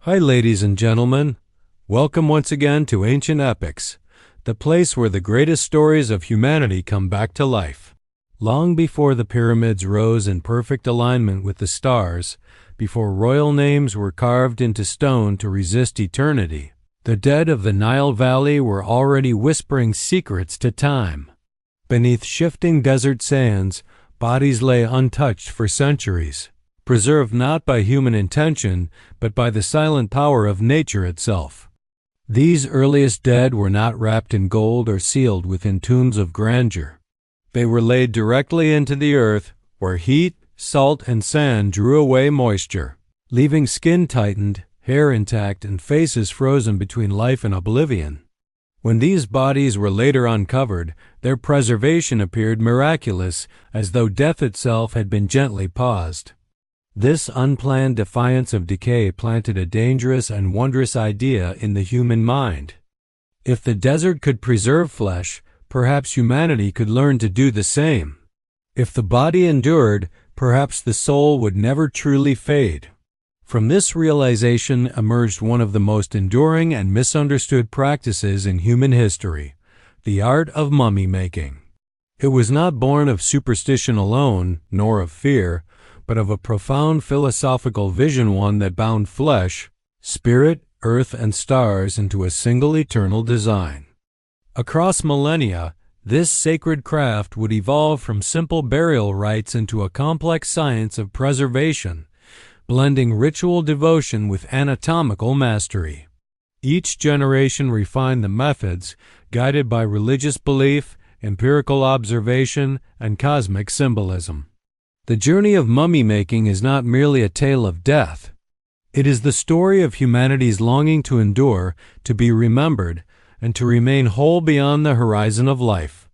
Hi, ladies and gentlemen. Welcome once again to Ancient Epics, the place where the greatest stories of humanity come back to life. Long before the pyramids rose in perfect alignment with the stars, before royal names were carved into stone to resist eternity, the dead of the Nile Valley were already whispering secrets to time. Beneath shifting desert sands, bodies lay untouched for centuries, preserved not by human intention, but by the silent power of nature itself. These earliest dead were not wrapped in gold or sealed within tombs of grandeur. They were laid directly into the earth, where heat, salt, and sand drew away moisture, leaving skin tightened, hair intact, and faces frozen between life and oblivion. When these bodies were later uncovered, their preservation appeared miraculous, as though death itself had been gently paused. This unplanned defiance of decay planted a dangerous and wondrous idea in the human mind. If the desert could preserve flesh, perhaps humanity could learn to do the same. If the body endured, perhaps the soul would never truly fade. From this realization emerged one of the most enduring and misunderstood practices in human history, the art of mummy making. It was not born of superstition alone, nor of fear, but of a profound philosophical vision, one that bound flesh, spirit, earth, and stars into a single eternal design. Across millennia, this sacred craft would evolve from simple burial rites into a complex science of preservation, blending ritual devotion with anatomical mastery. Each generation refined the methods, guided by religious belief, empirical observation, and cosmic symbolism. The journey of mummy making is not merely a tale of death. It is the story of humanity's longing to endure, to be remembered, and to remain whole beyond the horizon of life.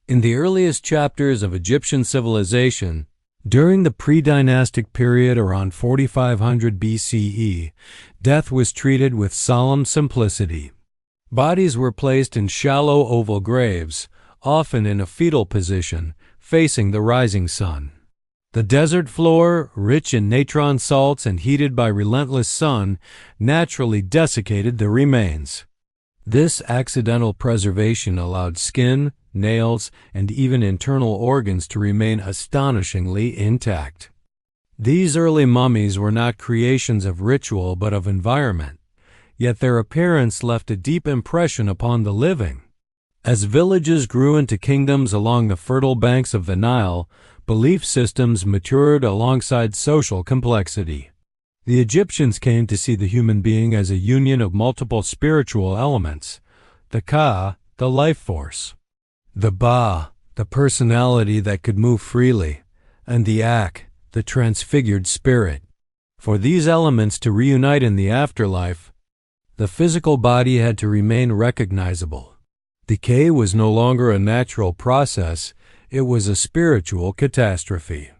In the earliest chapters of Egyptian civilization, during the Predynastic period around 4500 BCE, death was treated with solemn simplicity. Bodies were placed in shallow oval graves, often in a fetal position, facing the rising sun. The desert floor, rich in natron salts and heated by relentless sun, naturally desiccated the remains. This accidental preservation allowed skin, nails, and even internal organs to remain astonishingly intact. These early mummies were not creations of ritual but of environment, yet their appearance left a deep impression upon the living. As villages grew into kingdoms along the fertile banks of the Nile, belief systems matured alongside social complexity. The Egyptians came to see the human being as a union of multiple spiritual elements: the Ka, the life force; the Ba, the personality that could move freely; and the Ak, the transfigured spirit. For these elements to reunite in the afterlife, the physical body had to remain recognizable. Decay was no longer a natural process, it was a spiritual catastrophe.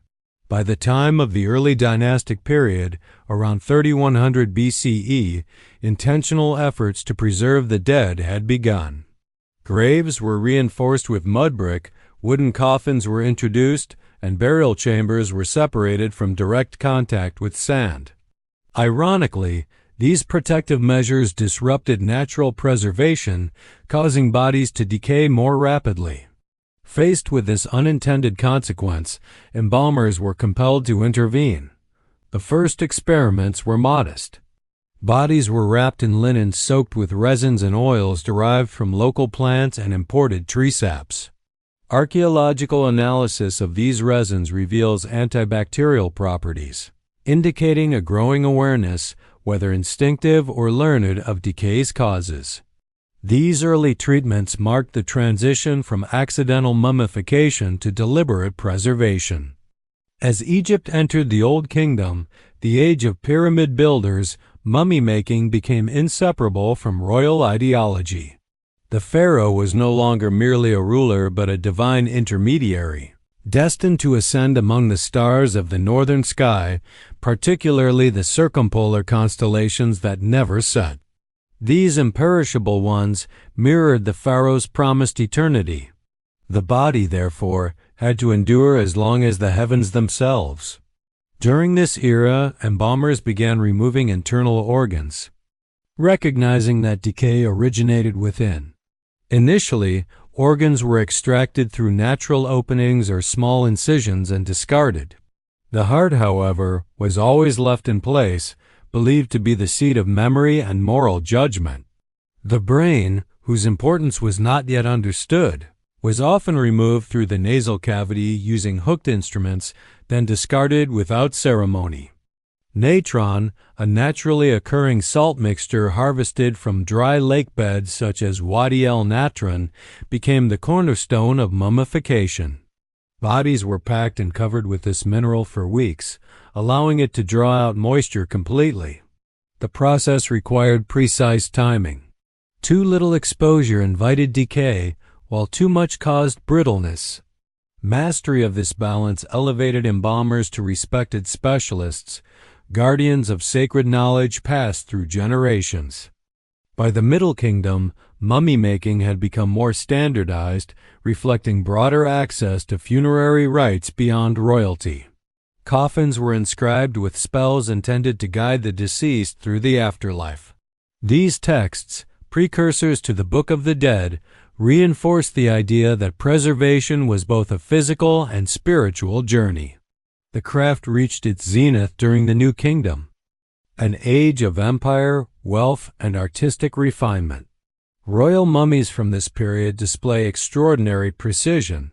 By the time of the early dynastic period, around 3100 BCE, intentional efforts to preserve the dead had begun. Graves were reinforced with mud brick, wooden coffins were introduced, and burial chambers were separated from direct contact with sand. Ironically, these protective measures disrupted natural preservation, causing bodies to decay more rapidly. Faced with this unintended consequence, embalmers were compelled to intervene. The first experiments were modest. Bodies were wrapped in linen soaked with resins and oils derived from local plants and imported tree saps. Archaeological analysis of these resins reveals antibacterial properties, indicating a growing awareness, whether instinctive or learned, of decay's causes. These early treatments marked the transition from accidental mummification to deliberate preservation. As Egypt entered the Old Kingdom, the age of pyramid builders, mummy making became inseparable from royal ideology. The pharaoh was no longer merely a ruler but a divine intermediary, destined to ascend among the stars of the northern sky, particularly the circumpolar constellations that never set. These imperishable ones mirrored the pharaoh's promised eternity. The body, therefore, had to endure as long as the heavens themselves. During this era, embalmers began removing internal organs, recognizing that decay originated within. Initially, organs were extracted through natural openings or small incisions and discarded. The heart, however, was always left in place, believed to be the seat of memory and moral judgment. The brain, whose importance was not yet understood, was often removed through the nasal cavity using hooked instruments, then discarded without ceremony. Natron, a naturally occurring salt mixture harvested from dry lake beds such as Wadi el Natron, became the cornerstone of mummification. Bodies were packed and covered with this mineral for weeks, allowing it to draw out moisture completely. The process required precise timing. Too little exposure invited decay, while too much caused brittleness. Mastery of this balance elevated embalmers to respected specialists, guardians of sacred knowledge passed through generations. By the Middle Kingdom, mummy making had become more standardized, reflecting broader access to funerary rites beyond royalty. Coffins were inscribed with spells intended to guide the deceased through the afterlife. These texts, precursors to the Book of the Dead, reinforced the idea that preservation was both a physical and spiritual journey. The craft reached its zenith during the New Kingdom, an age of empire, wealth, and artistic refinement. Royal mummies from this period display extraordinary precision.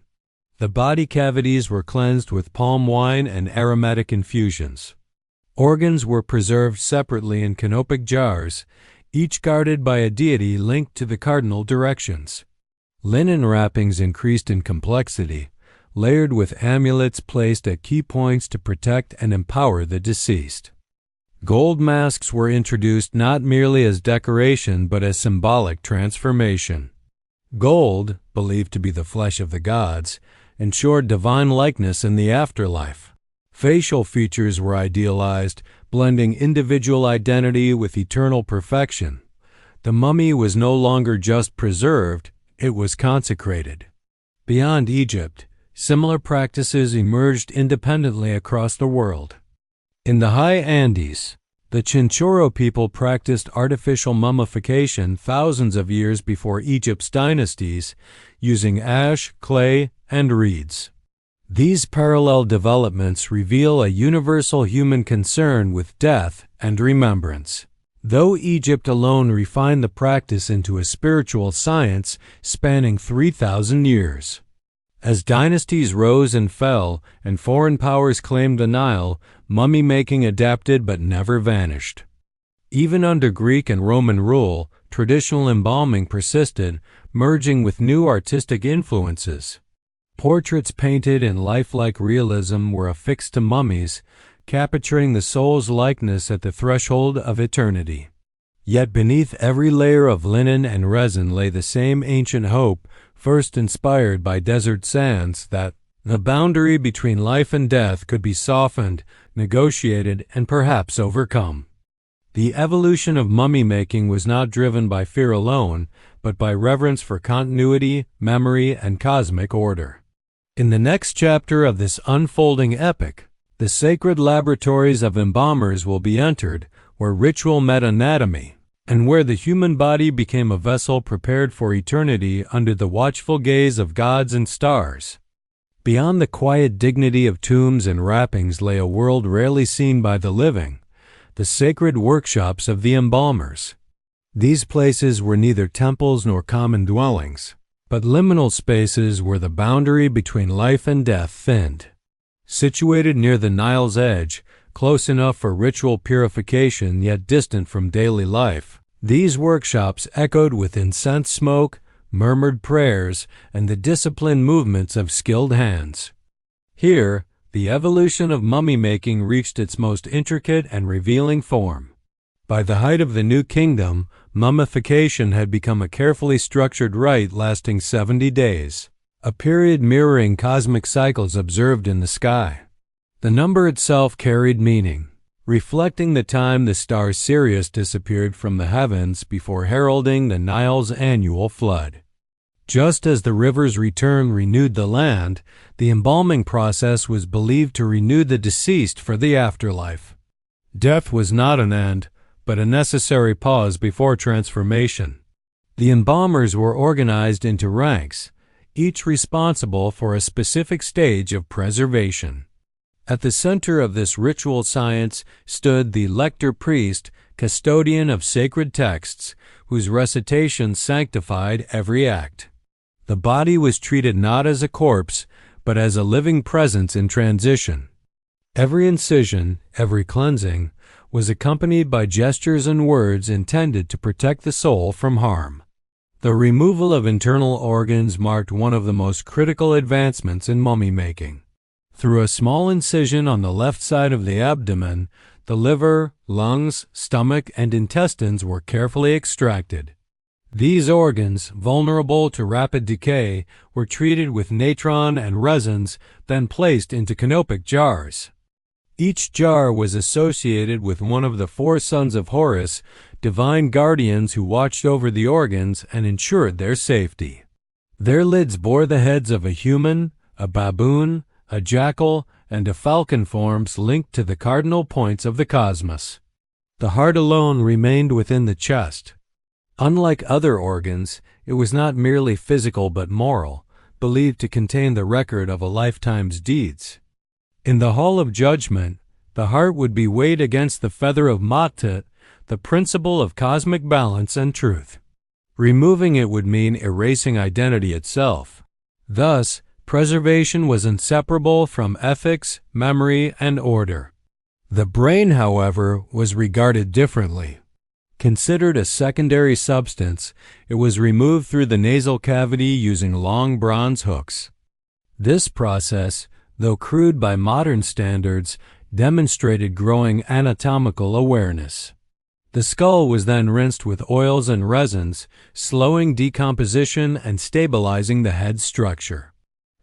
The body cavities were cleansed with palm wine and aromatic infusions. Organs were preserved separately in canopic jars, each guarded by a deity linked to the cardinal directions. Linen wrappings increased in complexity, layered with amulets placed at key points to protect and empower the deceased. Gold masks were introduced not merely as decoration but as symbolic transformation. Gold, believed to be the flesh of the gods, ensured divine likeness in the afterlife. Facial features were idealized, blending individual identity with eternal perfection. The mummy was no longer just preserved, it was consecrated. Beyond Egypt, similar practices emerged independently across the world. In the high Andes, the Chinchorro people practiced artificial mummification thousands of years before Egypt's dynasties, using ash, clay, and reeds. These parallel developments reveal a universal human concern with death and remembrance. Though Egypt alone refined the practice into a spiritual science spanning 3,000 years. As dynasties rose and fell and foreign powers claimed the Nile, mummy-making adapted but never vanished. Even under Greek and Roman rule, traditional embalming persisted, merging with new artistic influences. Portraits painted in lifelike realism were affixed to mummies, capturing the soul's likeness at the threshold of eternity. Yet beneath every layer of linen and resin lay the same ancient hope, first inspired by desert sands, that the boundary between life and death could be softened, negotiated, and perhaps overcome. The evolution of mummy-making was not driven by fear alone, but by reverence for continuity, memory, and cosmic order. In the next chapter of this unfolding epic, the sacred laboratories of embalmers will be entered, where ritual met anatomy, and where the human body became a vessel prepared for eternity under the watchful gaze of gods and stars. Beyond the quiet dignity of tombs and wrappings lay a world rarely seen by the living, the sacred workshops of the embalmers. These places were neither temples nor common dwellings, but liminal spaces where the boundary between life and death thinned. Situated near the Nile's edge, close enough for ritual purification yet distant from daily life, these workshops echoed with incense smoke, murmured prayers, and the disciplined movements of skilled hands. Here, the evolution of mummy-making reached its most intricate and revealing form. By the height of the New Kingdom, mummification had become a carefully structured rite lasting 70 days, a period mirroring cosmic cycles observed in the sky. The number itself carried meaning, reflecting the time the star Sirius disappeared from the heavens before heralding the Nile's annual flood. Just as the river's return renewed the land, the embalming process was believed to renew the deceased for the afterlife. Death was not an end, but a necessary pause before transformation. The embalmers were organized into ranks, each responsible for a specific stage of preservation. At the center of this ritual science stood the lector priest, custodian of sacred texts, whose recitation sanctified every act. The body was treated not as a corpse, but as a living presence in transition. Every incision, every cleansing, was accompanied by gestures and words intended to protect the soul from harm. The removal of internal organs marked one of the most critical advancements in mummy making. Through a small incision on the left side of the abdomen, the liver, lungs, stomach, and intestines were carefully extracted. These organs, vulnerable to rapid decay, were treated with natron and resins, then placed into canopic jars. Each jar was associated with one of the four sons of Horus, divine guardians who watched over the organs and ensured their safety. Their lids bore the heads of a human, a baboon, a jackal, and a falcon forms linked to the cardinal points of the cosmos. The heart alone remained within the chest. Unlike other organs, it was not merely physical but moral, believed to contain the record of a lifetime's deeds. In the Hall of Judgment, the heart would be weighed against the feather of Matet, the principle of cosmic balance and truth. Removing it would mean erasing identity itself. Thus, preservation was inseparable from ethics, memory, and order. The brain, however, was regarded differently. Considered a secondary substance, it was removed through the nasal cavity using long bronze hooks. This process, though crude by modern standards, demonstrated growing anatomical awareness. The skull was then rinsed with oils and resins, slowing decomposition and stabilizing the head structure.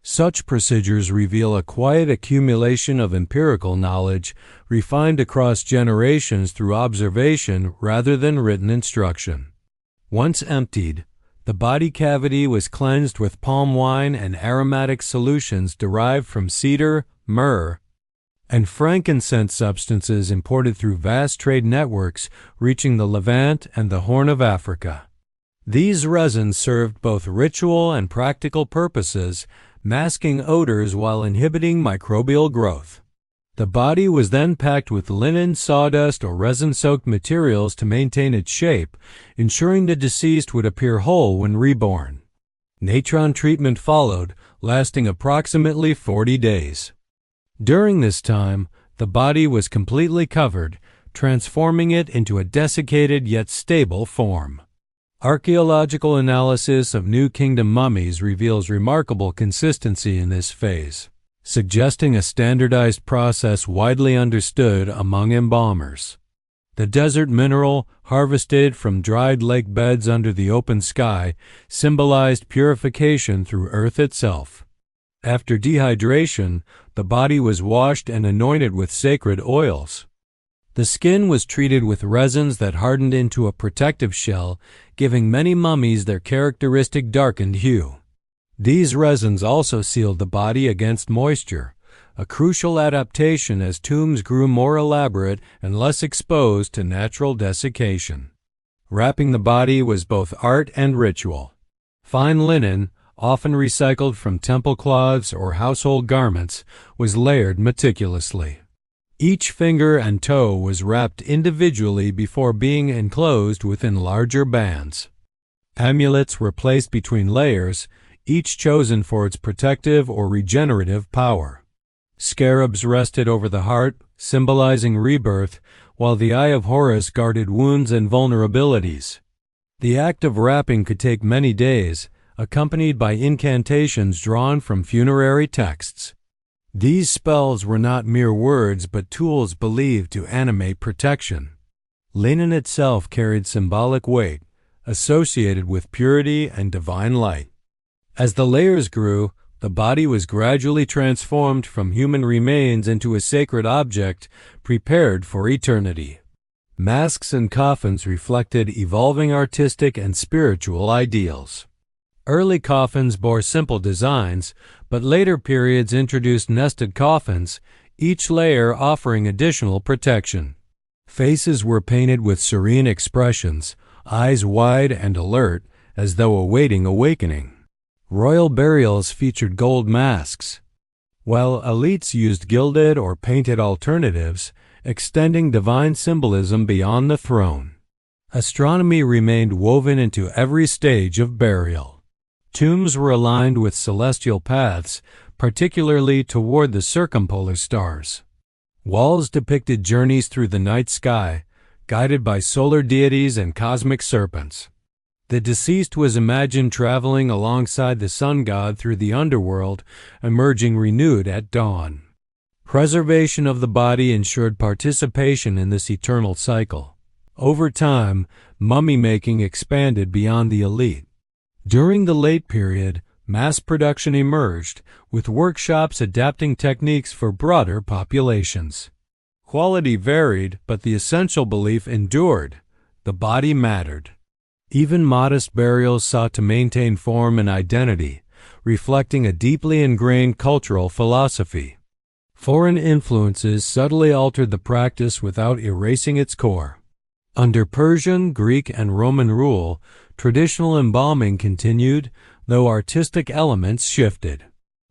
Such procedures reveal a quiet accumulation of empirical knowledge, refined across generations through observation rather than written instruction. Once emptied, the body cavity was cleansed with palm wine and aromatic solutions derived from cedar, myrrh, and frankincense, substances imported through vast trade networks reaching the Levant and the Horn of Africa. These resins served both ritual and practical purposes, masking odors while inhibiting microbial growth. The body was then packed with linen, sawdust, or resin-soaked materials to maintain its shape, ensuring the deceased would appear whole when reborn. Natron treatment followed, lasting approximately 40 days. During this time, the body was completely covered, transforming it into a desiccated yet stable form. Archaeological analysis of New Kingdom mummies reveals remarkable consistency in this phase, suggesting a standardized process widely understood among embalmers. The desert mineral, harvested from dried lake beds under the open sky, symbolized purification through earth itself. After dehydration, the body was washed and anointed with sacred oils. The skin was treated with resins that hardened into a protective shell, giving many mummies their characteristic darkened hue. These resins also sealed the body against moisture, a crucial adaptation as tombs grew more elaborate and less exposed to natural desiccation. Wrapping the body was both art and ritual. Fine linen, often recycled from temple cloths or household garments, was layered meticulously. Each finger and toe was wrapped individually before being enclosed within larger bands. Amulets were placed between layers, each chosen for its protective or regenerative power. Scarabs rested over the heart, symbolizing rebirth, while the Eye of Horus guarded wounds and vulnerabilities. The act of wrapping could take many days, accompanied by incantations drawn from funerary texts. These spells were not mere words but tools believed to animate protection. Linen itself carried symbolic weight, associated with purity and divine light. As the layers grew, the body was gradually transformed from human remains into a sacred object prepared for eternity. Masks and coffins reflected evolving artistic and spiritual ideals. Early coffins bore simple designs, but later periods introduced nested coffins, each layer offering additional protection. Faces were painted with serene expressions, eyes wide and alert, as though awaiting awakening. Royal burials featured gold masks, while elites used gilded or painted alternatives, extending divine symbolism beyond the throne. Astronomy remained woven into every stage of burial. Tombs were aligned with celestial paths, particularly toward the circumpolar stars. Walls depicted journeys through the night sky, guided by solar deities and cosmic serpents. The deceased was imagined traveling alongside the sun god through the underworld, emerging renewed at dawn. Preservation of the body ensured participation in this eternal cycle. Over time, mummy making expanded beyond the elite. During the late period, mass production emerged, with workshops adapting techniques for broader populations. Quality varied, but the essential belief endured: the body mattered. Even modest burials sought to maintain form and identity, reflecting a deeply ingrained cultural philosophy. Foreign influences subtly altered the practice without erasing its core. Under Persian, Greek, and Roman rule, traditional embalming continued, though artistic elements shifted.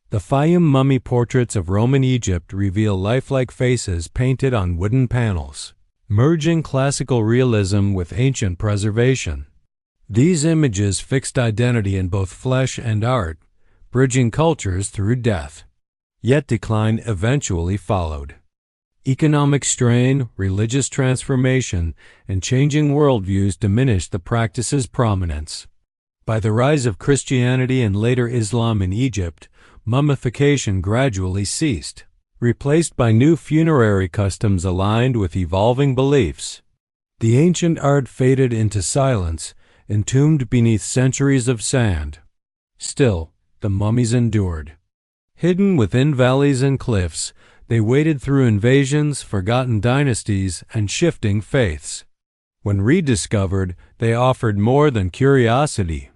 The Fayum mummy portraits of Roman Egypt reveal lifelike faces painted on wooden panels, merging classical realism with ancient preservation. These images fixed identity in both flesh and art, bridging cultures through death. Yet decline eventually followed. Economic strain, religious transformation, and changing worldviews diminished the practice's prominence. By the rise of Christianity and later Islam in Egypt, mummification gradually ceased, replaced by new funerary customs aligned with evolving beliefs. The ancient art faded into silence, entombed beneath centuries of sand. Still, the mummies endured. Hidden within valleys and cliffs, they waded through invasions, forgotten dynasties, and shifting faiths. When rediscovered, they offered more than curiosity.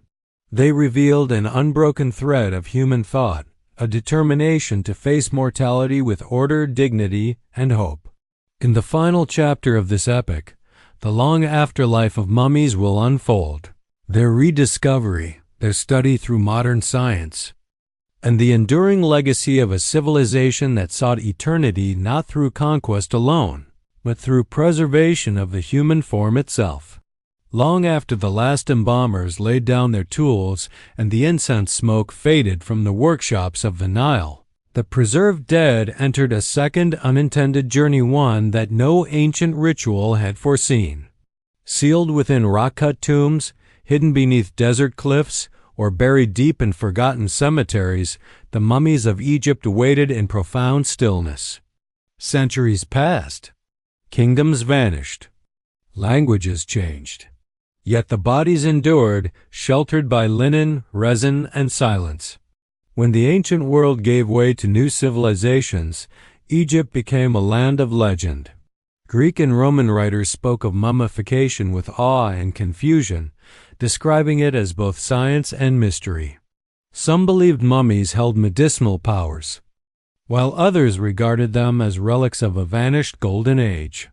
They revealed an unbroken thread of human thought, a determination to face mortality with order, dignity, and hope. In the final chapter of this epic, the long afterlife of mummies will unfold, their rediscovery, their study through modern science, and the enduring legacy of a civilization that sought eternity not through conquest alone, but through preservation of the human form itself. Long after the last embalmers laid down their tools and the incense smoke faded from the workshops of the Nile, the preserved dead entered a second unintended journey, one that no ancient ritual had foreseen. Sealed within rock-cut tombs, hidden beneath desert cliffs, or buried deep in forgotten cemeteries, the mummies of Egypt waited in profound stillness. Centuries passed. Kingdoms vanished. Languages changed. Yet the bodies endured, sheltered by linen, resin, and silence. When the ancient world gave way to new civilizations, Egypt became a land of legend. Greek and Roman writers spoke of mummification with awe and confusion, describing it as both science and mystery. Some believed mummies held medicinal powers, while others regarded them as relics of a vanished golden age.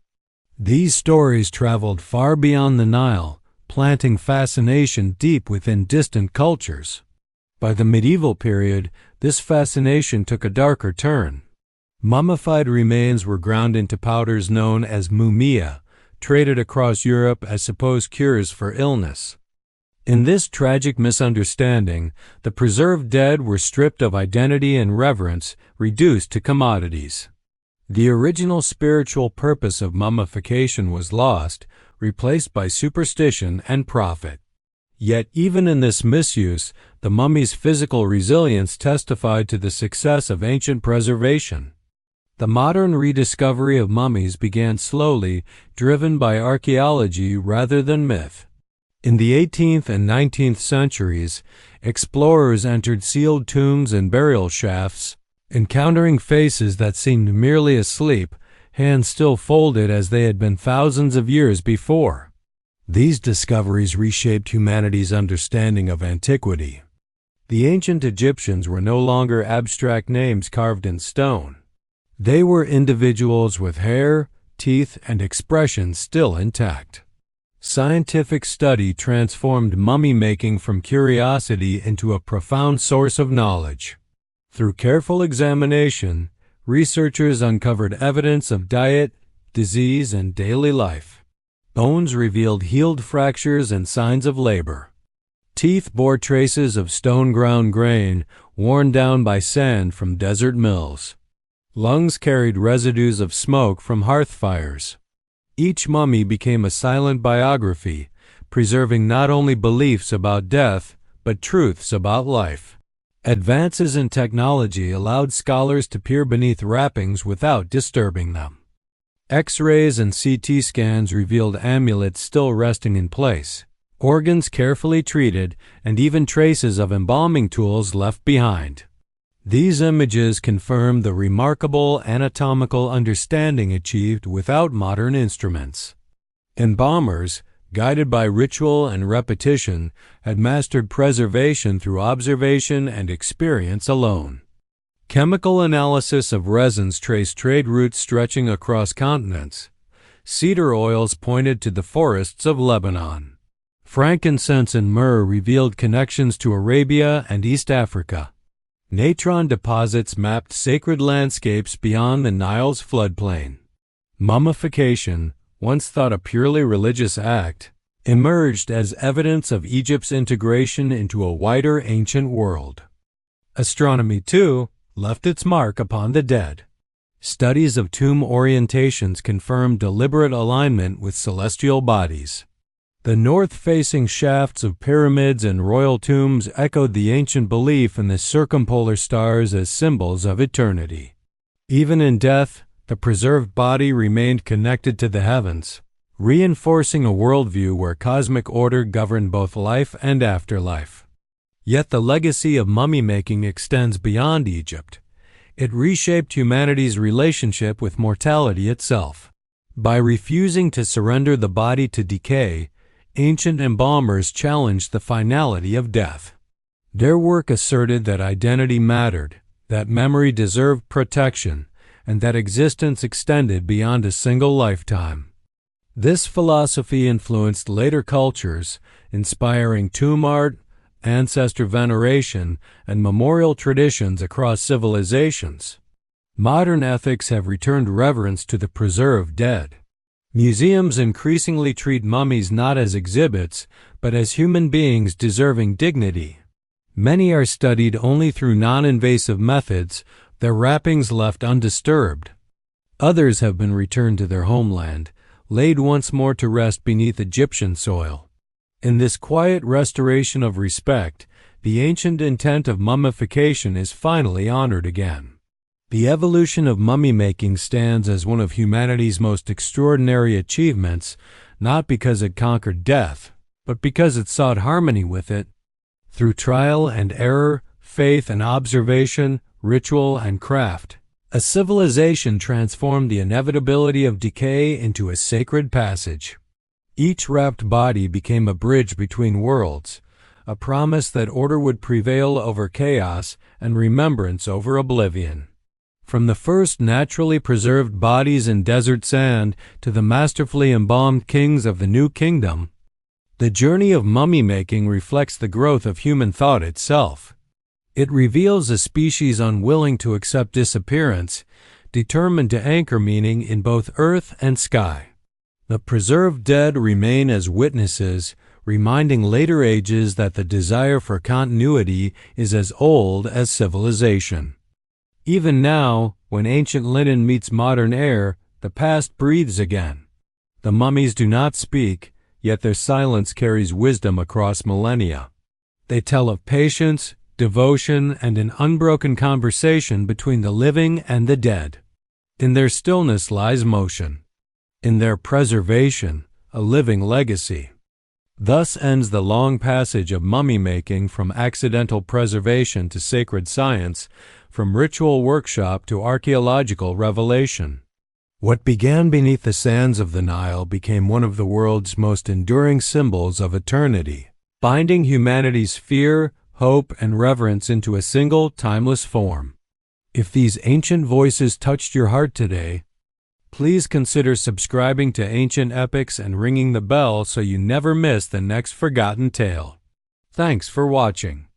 These stories traveled far beyond the Nile, planting fascination deep within distant cultures. By the medieval period, this fascination took a darker turn. Mummified remains were ground into powders known as mumia, traded across Europe as supposed cures for illness. In this tragic misunderstanding, the preserved dead were stripped of identity and reverence, reduced to commodities. The original spiritual purpose of mummification was lost, replaced by superstition and profit. Yet even in this misuse, the mummy's physical resilience testified to the success of ancient preservation. The modern rediscovery of mummies began slowly, driven by archaeology rather than myth. In the 18th and 19th centuries, explorers entered sealed tombs and burial shafts, encountering faces that seemed merely asleep, hands still folded as they had been thousands of years before. These discoveries reshaped humanity's understanding of antiquity. The ancient Egyptians were no longer abstract names carved in stone. They were individuals with hair, teeth, and expressions still intact. Scientific study transformed mummy-making from curiosity into a profound source of knowledge. Through careful examination, researchers uncovered evidence of diet, disease, and daily life. Bones revealed healed fractures and signs of labor. Teeth bore traces of stone-ground grain worn down by sand from desert mills. Lungs carried residues of smoke from hearth fires. Each mummy became a silent biography, preserving not only beliefs about death, but truths about life. Advances in technology allowed scholars to peer beneath wrappings without disturbing them. X-rays and CT scans revealed amulets still resting in place, organs carefully treated, and even traces of embalming tools left behind. These images confirm the remarkable anatomical understanding achieved without modern instruments. Embalmers, guided by ritual and repetition, had mastered preservation through observation and experience alone. Chemical analysis of resins traced trade routes stretching across continents. Cedar oils pointed to the forests of Lebanon. Frankincense and myrrh revealed connections to Arabia and East Africa. Natron deposits mapped sacred landscapes beyond the Nile's floodplain. Mummification, once thought a purely religious act, emerged as evidence of Egypt's integration into a wider ancient world. Astronomy, too, left its mark upon the dead. Studies of tomb orientations confirmed deliberate alignment with celestial bodies. The north-facing shafts of pyramids and royal tombs echoed the ancient belief in the circumpolar stars as symbols of eternity. Even in death, the preserved body remained connected to the heavens, reinforcing a worldview where cosmic order governed both life and afterlife. Yet the legacy of mummy-making extends beyond Egypt. It reshaped humanity's relationship with mortality itself. By refusing to surrender the body to decay, ancient embalmers challenged the finality of death. Their work asserted that identity mattered, that memory deserved protection, and that existence extended beyond a single lifetime. This philosophy influenced later cultures, inspiring tomb art, ancestor veneration, and memorial traditions across civilizations. Modern ethics have returned reverence to the preserved dead. Museums increasingly treat mummies not as exhibits, but as human beings deserving dignity. Many are studied only through non-invasive methods, their wrappings left undisturbed. Others have been returned to their homeland, laid once more to rest beneath Egyptian soil. In this quiet restoration of respect, the ancient intent of mummification is finally honored again. The evolution of mummy-making stands as one of humanity's most extraordinary achievements, not because it conquered death, but because it sought harmony with it. Through trial and error, faith and observation, ritual and craft, a civilization transformed the inevitability of decay into a sacred passage. Each wrapped body became a bridge between worlds, a promise that order would prevail over chaos and remembrance over oblivion. From the first naturally preserved bodies in desert sand to the masterfully embalmed kings of the New Kingdom, the journey of mummy-making reflects the growth of human thought itself. It reveals a species unwilling to accept disappearance, determined to anchor meaning in both earth and sky. The preserved dead remain as witnesses, reminding later ages that the desire for continuity is as old as civilization. Even now, when ancient linen meets modern air, the past breathes again. The mummies do not speak, yet their silence carries wisdom across millennia. They tell of patience, devotion, and an unbroken conversation between the living and the dead. In their stillness lies motion. In their preservation, a living legacy. Thus ends the long passage of mummy-making from accidental preservation to sacred science, from ritual workshop to archaeological revelation. What began beneath the sands of the Nile became one of the world's most enduring symbols of eternity, binding humanity's fear, hope, and reverence into a single, timeless form. If these ancient voices touched your heart today, please consider subscribing to Ancient Epics and ringing the bell so you never miss the next forgotten tale. Thanks for watching.